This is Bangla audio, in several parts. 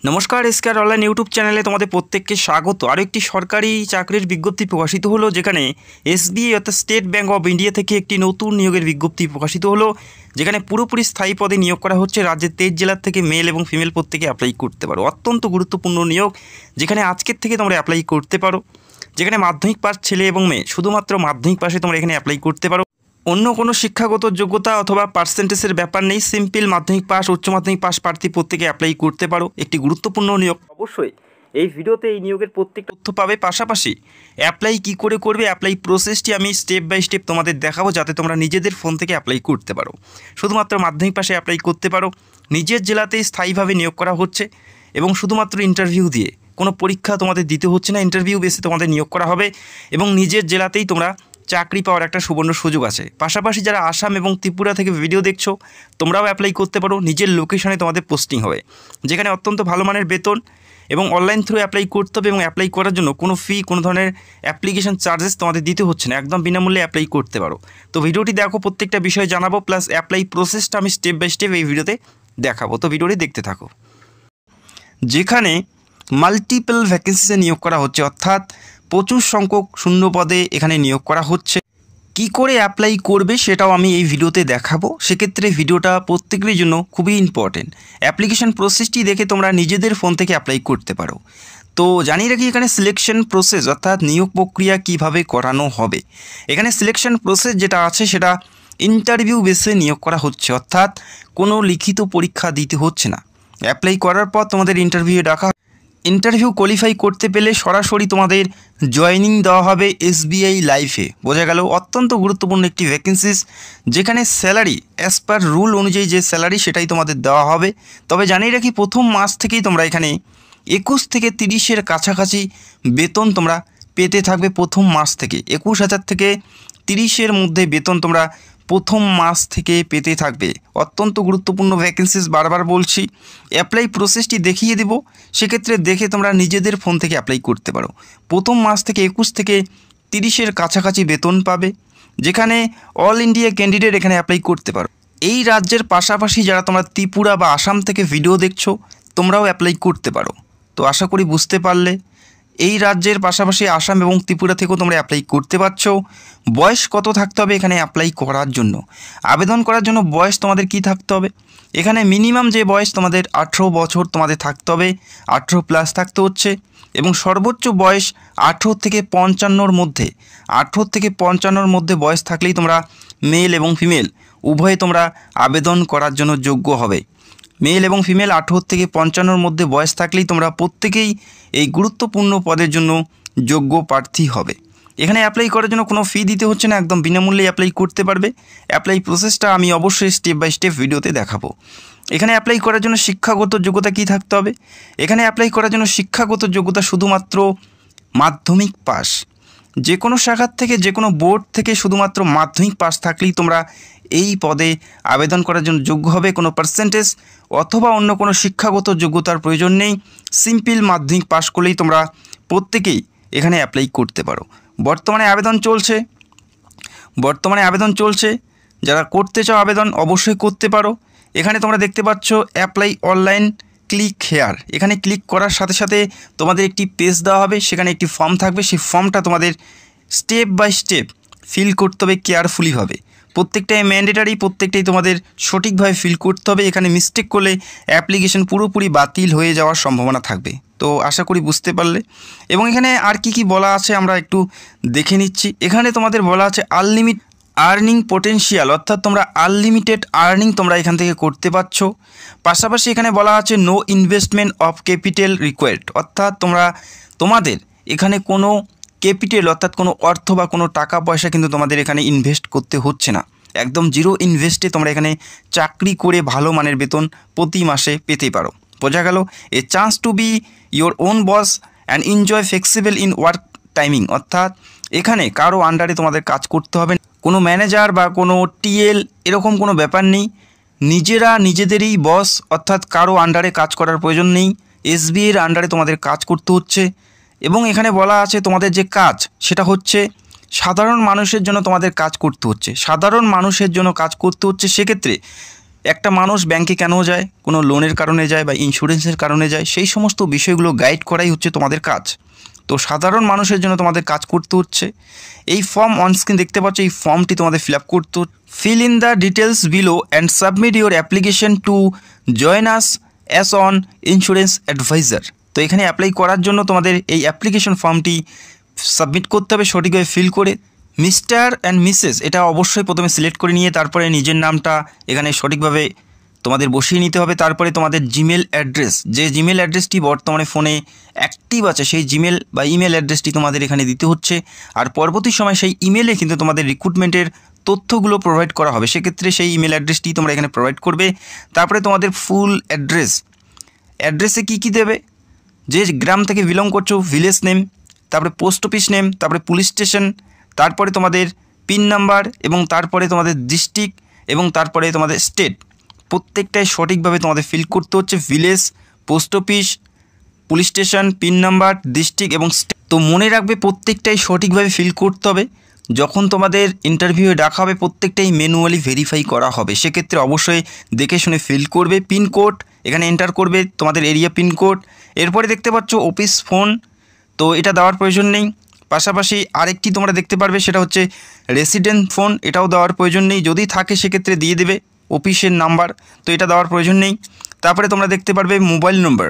নমস্কার, এসকেআর অনলাইন ইউটিউব চ্যানেলে তোমাদের প্রত্যেককে স্বাগত। আরও একটি সরকারি চাকরির বিজ্ঞপ্তি প্রকাশিত হলো, যেখানে এসবিআই অর্থাৎ স্টেট ব্যাঙ্ক অফ ইন্ডিয়া থেকে একটি নতুন নিয়োগের বিজ্ঞপ্তি প্রকাশিত হলো, যেখানে পুরোপুরি স্থায়ী পদে নিয়োগ করা হচ্ছে। রাজ্যের 23 জেলার থেকে মেল এবং ফিমেল প্রত্যেকে অ্যাপ্লাই করতে পারো। অত্যন্ত গুরুত্বপূর্ণ নিয়োগ, যেখানে আজকের থেকে তোমরা অ্যাপ্লাই করতে পারো। যেখানে মাধ্যমিক পাস ছেলে এবং মেয়ে, শুধুমাত্র মাধ্যমিক পাশে তোমরা এখানে অ্যাপ্লাই করতে পারো। অন্য কোনো শিক্ষাগত যোগ্যতা অথবা পার্সেন্টেজের ব্যাপার নেই। সিম্পল মাধ্যমিক পাস, উচ্চ মাধ্যমিক পাস প্রার্থী প্রত্যেকে অ্যাপ্লাই করতে পারো। একটি গুরুত্বপূর্ণ নিয়োগ। অবশ্যই এই ভিডিওতে এই নিয়োগের প্রত্যেক তথ্য পাবে। পাশাপাশি অ্যাপ্লাই কী করে করবে, অ্যাপ্লাই প্রসেসটি আমি স্টেপ বাই স্টেপ তোমাদের দেখাবো, যাতে তোমরা নিজেদের ফোন থেকে অ্যাপ্লাই করতে পারো। শুধুমাত্র মাধ্যমিক পাশে অ্যাপ্লাই করতে পারো। নিজের জেলাতেই স্থায়ীভাবে নিয়োগ করা হচ্ছে এবং শুধুমাত্র ইন্টারভিউ দিয়ে, কোনো পরীক্ষা তোমাদের দিতে হচ্ছে না, ইন্টারভিউ বেসে তোমাদের নিয়োগ করা হবে এবং নিজের জেলাতেই তোমরা চাকরি পাওয়ার একটা সুবর্ণ সুযোগ আছে। পাশাপাশি যারা আসাম এবং ত্রিপুরা থেকে ভিডিও দেখছো, তোমরাও অ্যাপ্লাই করতে পারো। নিজের লোকেশনে তোমাদের পোস্টিং হবে, যেখানে অত্যন্ত ভালো মানের বেতন এবং অনলাইন থ্রু অ্যাপ্লাই করতে হবে। এবং অ্যাপ্লাই করার জন্য কোনো ফি, কোনো ধরনের অ্যাপ্লিকেশন চার্জেস তোমাদের দিতে হচ্ছে না, একদম বিনামূল্যে অ্যাপ্লাই করতে পারো। তো ভিডিওটি দেখো, প্রত্যেকটা বিষয় জানাবো, প্লাস অ্যাপ্লাই প্রসেসটা আমি স্টেপ বাই স্টেপ এই ভিডিওতে দেখাবো। তো ভিডিওটি দেখতে থাকো। যেখানে মাল্টিপল ভ্যাকেন্সিতে নিয়োগ করা হচ্ছে, অর্থাৎ প্রচুর সংখ্যক শূন্য পদে এখানে নিয়োগ করা হচ্ছে। কি করে অ্যাপ্লাই করবে সেটাও আমি এই ভিডিওতে দেখাবো। সেক্ষেত্রে ভিডিওটা প্রত্যেকের জন্য খুবই ইম্পর্টেন্ট। অ্যাপ্লিকেশন প্রসেসটি দেখে তোমরা নিজেদের ফোন থেকে অ্যাপ্লাই করতে পারো। তো জানিয়ে রাখি, এখানে সিলেকশন প্রসেস অর্থাৎ নিয়োগ প্রক্রিয়া কিভাবে করানো হবে। এখানে সিলেকশন প্রসেস যেটা আছে সেটা ইন্টারভিউ বেসে নিয়োগ করা হচ্ছে, অর্থাৎ কোনো লিখিত পরীক্ষা দিতে হচ্ছে না। অ্যাপ্লাই করার পর তোমাদের ইন্টারভিউ ডাকা, ইন্টারভিউ কোয়ালিফাই করতে পেলে সরাসরি তোমাদের জয়েনিং দেওয়া হবে এসবিআই লাইফে। বোঝা গেল, অত্যন্ত গুরুত্বপূর্ণ একটি ভ্যাকেন্সিস, যেখানে স্যালারি অ্যাজ পার রুল অনুযায়ী যে স্যালারি সেটাই তোমাদের দেওয়া হবে। তবে জানিয়ে রাখি, প্রথম মাস থেকেই তোমরা এখানে 21 থেকে 30-এর কাছাকাছি বেতন তোমরা পেতে থাকবে। প্রথম মাস থেকে 21,000 থেকে 30-এর মধ্যে বেতন তোমরা প্রথম মাস থেকে পেতে থাকবে। অত্যন্ত গুরুত্বপূর্ণ ভ্যাকেন্সিস, বারবার বলছি। অ্যাপ্লাই প্রসেসটি দেখিয়ে দেব, সেক্ষেত্রে দেখে তোমরা নিজেদের ফোন থেকে অ্যাপ্লাই করতে পারো। প্রথম মাস থেকে 21 থেকে 30-এর কাছাকাছি বেতন পাবে, যেখানে অল ইন্ডিয়া ক্যান্ডিডেট এখানে অ্যাপ্লাই করতে পারো। এই রাজ্যের পাশাপাশি যারা তোমরা ত্রিপুরা বা আসাম থেকে ভিডিও দেখছো, তোমরাও অ্যাপ্লাই করতে পারো। তো আশা করি বুঝতে পারলে, এই রাজ্যের পাশাপাশি আসাম এবং ত্রিপুরা থেকেও তোমরা অ্যাপ্লাই করতে পারছো। বয়স কত থাকতে হবে এখানে অ্যাপ্লাই করার জন্য? আবেদন করার জন্য বয়স তোমাদের কি থাকতে হবে? এখানে মিনিমাম যে বয়স তোমাদের 18 বছর তোমাদের থাকতে হবে, 18 প্লাস থাকতে হচ্ছে। এবং সর্বোচ্চ বয়স 18 থেকে 55-র মধ্যে, 18 থেকে 55-র মধ্যে বয়স থাকলেই তোমরা মেল এবং ফিমেল উভয়ে তোমরা আবেদন করার জন্য যোগ্য হবে। মেল এবং ফিমেল 18 থেকে 55-র মধ্যে বয়স থাকলেই তোমরা প্রত্যেকেই এই গুরুত্বপূর্ণ পদের জন্য যোগ্য প্রার্থী হবে। এখানে অ্যাপ্লাই করার জন্য কোনো ফি দিতে হচ্ছে না, একদম বিনামূল্যে অ্যাপ্লাই করতে পারবে। অ্যাপ্লাই প্রসেসটা আমি অবশ্যই স্টেপ বাই স্টেপ ভিডিওতে দেখাবো। এখানে অ্যাপ্লাই করার জন্য শিক্ষাগত যোগ্যতা কী থাকতে হবে? এখানে অ্যাপ্লাই করার জন্য শিক্ষাগত যোগ্যতা শুধুমাত্র মাধ্যমিক পাস। যে কোনো শাখার থেকে, যে কোনো বোর্ড থেকে শুধুমাত্র মাধ্যমিক পাস থাকলেই তোমরা এই পদে আবেদন করার জন্য যোগ্য হবে। কোনো পার্সেন্টেজ অথবা অন্য কোনো শিক্ষাগত যোগ্যতার প্রয়োজন নেই। সিম্পল মাধ্যমিক পাস করলেই তোমরা প্রত্যেকেই এখানে অ্যাপ্লাই করতে পারো। বর্তমানে আবেদন চলছে। যারা করতে চাও আবেদন অবশ্যই করতে পারো। এখানে তোমরা দেখতে পাচ্ছ অ্যাপ্লাই অনলাইন, ক্লিক হেয়ার। এখানে ক্লিক করার সাথে সাথে তোমাদের একটি পেজ দেওয়া হবে, সেখানে একটি ফর্ম থাকবে। সেই ফর্মটা তোমাদের স্টেপ বাই স্টেপ ফিল করতে হবে কেয়ারফুলিভাবে। প্রত্যেকটাই ম্যান্ডেটারি, প্রত্যেকটাই তোমাদের সঠিকভাবে ফিল করতে হবে। এখানে মিস্টেক করলে অ্যাপ্লিকেশন পুরোপুরি বাতিল হয়ে যাওয়ার সম্ভাবনা থাকবে। তো আশা করি বুঝতে পারলে। এবং এখানে আর কি বলা আছে আমরা একটু দেখে নিচ্ছি। এখানে তোমাদের বলা আছে আনলিমিটেড আর্নিং পোটেনশিয়াল, অর্থাৎ তোমরা আনলিমিটেড আর্নিং তোমরা এখান থেকে করতে পারছো। পাশাপাশি এখানে বলা আছে no investment of capital required, অর্থাৎ তোমাদের এখানে কোনো ক্যাপিটাল অর্থাৎ কোনো অর্থ বা কোনো টাকা পয়সা কিন্তু তোমাদের এখানে ইনভেস্ট করতে হচ্ছে না। একদম জিরো ইনভেস্টে তোমরা এখানে চাকরি করে ভালো মানের বেতন প্রতি মাসে পেতে পারো। বোঝা গেল? এ chance to B your own boss and enjoy flexible in work timing, অর্থাৎ এখানে কারো আন্ডারে তোমাদের কাজ করতে হবে না। কোনো ম্যানেজার বা কোনো টিএল এরকম কোনো ব্যাপার নেই। নিজেরা নিজেদেরই বস, অর্থাৎ কারো আন্ডারে কাজ করার প্রয়োজন নেই। এসবিআইয়ের আন্ডারে তোমাদের কাজ করতে হচ্ছে। এবং এখানে বলা আছে তোমাদের যে কাজ সেটা হচ্ছে সাধারণ মানুষের জন্য তোমাদের কাজ করতে হচ্ছে। সেক্ষেত্রে একটা মানুষ ব্যাংকে কেন যায়, কোনো লোনের কারণে যায় বা ইন্স্যুরেন্সের কারণে যায়, সেই সমস্ত বিষয়গুলো গাইড করাই হচ্ছে তোমাদের কাজ। তো সাধারণ মানুষের জন্য তোমাদের কাজ করতে হচ্ছে। এই ফর্ম অনস্ক্রিন দেখতে পাচ্ছ, এই ফর্মটি তোমাদের ফিল আপ করতে। Fill in the details below and submit your application to join us as an insurance advisor. তো এখানে অ্যাপ্লাই করার জন্য তোমাদের এই অ্যাপ্লিকেশন ফর্মটি সাবমিট করতে হবে সঠিকভাবে ফিল করে। মিস্টার অ্যান্ড মিসেস এটা অবশ্যই প্রথমে সিলেক্ট করে নিয়ে তারপরে নিজের নামটা এখানে সঠিকভাবে তোমাদের বসিয়ে নিতে হবে। তারপরে তোমাদের জিমেল অ্যাড্রেস, যে জিমেল অ্যাড্রেসটি বর্তমানে ফোনে অ্যাক্টিভ আছে সেই জিমেল বা ইমেল অ্যাড্রেসটি তোমাদের এখানে দিতে হচ্ছে। আর পরবর্তী সময় সেই ইমেলে কিন্তু তোমাদের রিক্রুটমেন্টের তথ্যগুলো প্রোভাইড করা হবে, সেক্ষেত্রে সেই ইমেল অ্যাড্রেসটি তোমরা এখানে প্রোভাইড করবে। তারপরে তোমাদের ফুল অ্যাড্রেসে কী দেবে, যে গ্রাম থেকে বিলং করছো ভিলেজ নেম, তারপরে পোস্ট অফিস নেম, তারপরে পুলিশ স্টেশন, তারপরে তোমাদের পিন নাম্বার এবং তারপরে তোমাদের ডিস্ট্রিক্ট এবং তারপরে তোমাদের স্টেট, প্রত্যেকটাই সঠিকভাবে তোমাদের ফিল করতে হচ্ছে। Village, post office, police station, pin number, district এবং স্টেট। তো মনে রাখবে প্রত্যেকটাই সঠিকভাবে ফিল করতে হবে। যখন তোমাদের ইন্টারভিউয়ে ডাকা হবে প্রত্যেকটাই ম্যানুয়ালি ভেরিফাই করা হবে, সেক্ষেত্রে অবশ্যই দেখে শুনে ফিল করবে। পিনকোড এখানে এন্টার করবে, তোমাদের এরিয়া পিনকোড। এরপরে দেখতে পাচ্ছ অফিস ফোন, তো এটা দেওয়ার প্রয়োজন নেই। পাশাপাশি আরেকটি তোমরা দেখতে পারবে, সেটা হচ্ছে রেসিডেন্ট ফোন, এটাও দেওয়ার প্রয়োজন নেই, যদি থাকে সেক্ষেত্রে দিয়ে দেবে অফিসের নাম্বার, তো এটা দেওয়ার প্রয়োজন নেই। তারপরে তোমরা দেখতে পারবে মোবাইল নম্বর,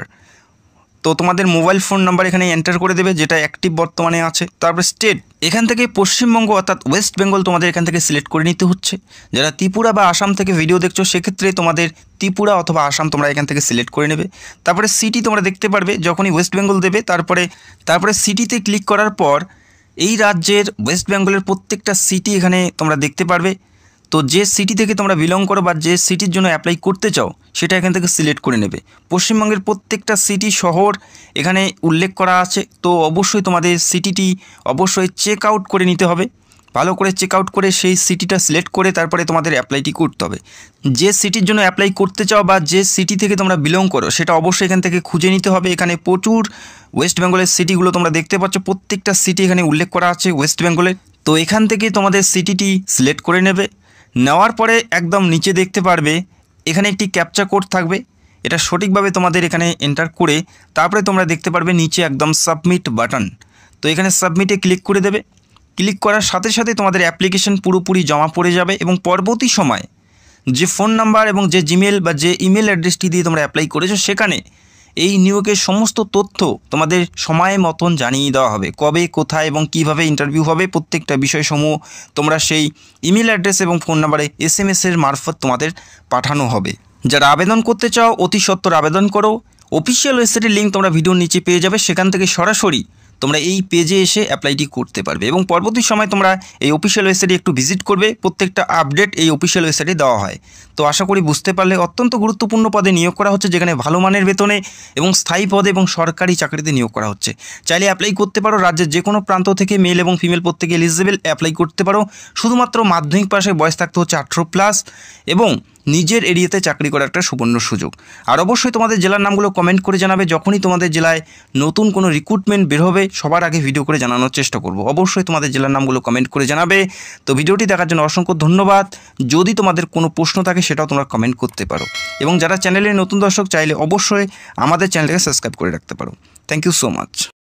তো তোমাদের মোবাইল ফোন নাম্বার এখানে এন্টার করে দেবে যেটা অ্যাক্টিভ বর্তমানে আছে। তারপরে স্টেট, এখান থেকে পশ্চিমবঙ্গ অর্থাৎ ওয়েস্ট বেঙ্গল তোমাদের এখান থেকে সিলেক্ট করে নিতে হচ্ছে। যারা ত্রিপুরা বা আসাম থেকে ভিডিও দেখছো সেক্ষেত্রে তোমাদের ত্রিপুরা অথবা আসাম তোমরা এখান থেকে সিলেক্ট করে নেবে। তারপরে সিটি তোমরা দেখতে পারবে যখনই ওয়েস্ট বেঙ্গল দেবে, তারপরে সিটিতে ক্লিক করার পর এই রাজ্যের ওয়েস্ট বেঙ্গলের প্রত্যেকটা সিটি এখানে তোমরা দেখতে পারবে। তো যে সিটি থেকে তোমরা বিলং করো বা যে সিটির জন্য অ্যাপ্লাই করতে চাও সেটা এখান থেকে সিলেক্ট করে নেবে। পশ্চিমবঙ্গের প্রত্যেকটা সিটি শহর এখানে উল্লেখ করা আছে, তো অবশ্যই তোমাদের সিটিটি অবশ্যই চেক আউট করে নিতে হবে। ভালো করে চেক আউট করে সেই সিটিটা সিলেক্ট করে তারপরে তোমাদের অ্যাপ্লাইটি করতে হবে। যে সিটির জন্য অ্যাপ্লাই করতে চাও বা যে সিটি থেকে তোমরা বিলং করো সেটা অবশ্যই এখান থেকে খুঁজে নিতে হবে। এখানে প্রচুর ওয়েস্ট বেঙ্গলের সিটিগুলো তোমরা দেখতে পাচ্ছ, প্রত্যেকটা সিটি এখানে উল্লেখ করা আছে ওয়েস্ট বেঙ্গলের। তো এখান থেকে তোমাদের সিটিটি সিলেক্ট করে নেবে। নেওয়ার পরে একদম নিচে দেখতে পারবে এখানে একটি ক্যাপচা কোড থাকবে, এটা সঠিকভাবে তোমাদের এখানে এন্টার করে তারপরে তোমরা দেখতে পারবে নিচে একদম সাবমিট বাটন, তো এখানে সাবমিটে ক্লিক করে দেবে। ক্লিক করার সাথে সাথে তোমাদের অ্যাপ্লিকেশন পুরোপুরি জমা পড়ে যাবে এবং পরবর্তী সময় যে ফোন নাম্বার এবং যে জিমেল বা যে ইমেল অ্যাড্রেসটি দিয়ে তোমরা অ্যাপ্লাই করেছো সেখানে এই নিয়োগের সমস্ত তথ্য তোমাদের সময় মতন জানিয়ে দেওয়া হবে, কবে কোথায় এবং কিভাবে ইন্টারভিউ হবে প্রত্যেকটা বিষয়সমূহ তোমরা সেই ইমেল অ্যাড্রেস এবং ফোন নাম্বারে SMS-এর মারফত তোমাদের পাঠানো হবে। যারা আবেদন করতে চাও অতি সত্বর আবেদন করো। অফিসিয়াল ওয়েবসাইটের লিঙ্ক তোমরা ভিডিওর নিচে পেয়ে যাবে, সেখান থেকে সরাসরি তোমরা এই পেজে এসে অ্যাপ্লাইটি করতে পারবে এবং পরবর্তী সময় তোমরা এই অফিসিয়াল ওয়েবসাইটে একটু ভিজিট করবে, প্রত্যেকটা আপডেট এই অফিসিয়াল ওয়েবসাইটে দেওয়া হয়। তো আশা করি বুঝতে পারলে অত্যন্ত গুরুত্বপূর্ণ পদে নিয়োগ করা হচ্ছে, যেখানে ভালো মানের বেতনে এবং স্থায়ী পদে এবং সরকারি চাকরিতে নিয়োগ করা হচ্ছে। চাইলে অ্যাপ্লাই করতে পারো, রাজ্যের যে কোনো প্রান্ত থেকে মেল এবং ফিমেল প্রত্যেকে এলিজিবল অ্যাপ্লাই করতে পারো। শুধুমাত্র মাধ্যমিক পাশে বয়স থাকতে হচ্ছে 18+ এবং নিজের এরিয়াতে চাকরি করার একটা সুবর্ণ সুযোগ। আর অবশ্যই তোমাদের জেলার নামগুলো কমেন্ট করে জানাবে, যখনই তোমাদের জেলায় নতুন কোনো রিক্রুটমেন্ট বের হবে সবার আগে ভিডিও করে জানানোর চেষ্টা করব। অবশ্যই তোমাদের জেলার নামগুলো কমেন্ট করে জানাবে। তো ভিডিওটি দেখার জন্য অসংখ্য ধন্যবাদ। যদি তোমাদের কোনো প্রশ্ন থাকে সেটাও তোমরা কমেন্ট করতে পারো এবং যারা চ্যানেলের নতুন দর্শক চাইলে অবশ্যই আমাদের চ্যানেলটাকে সাবস্ক্রাইব করে রাখতে পারো। Thank you so much.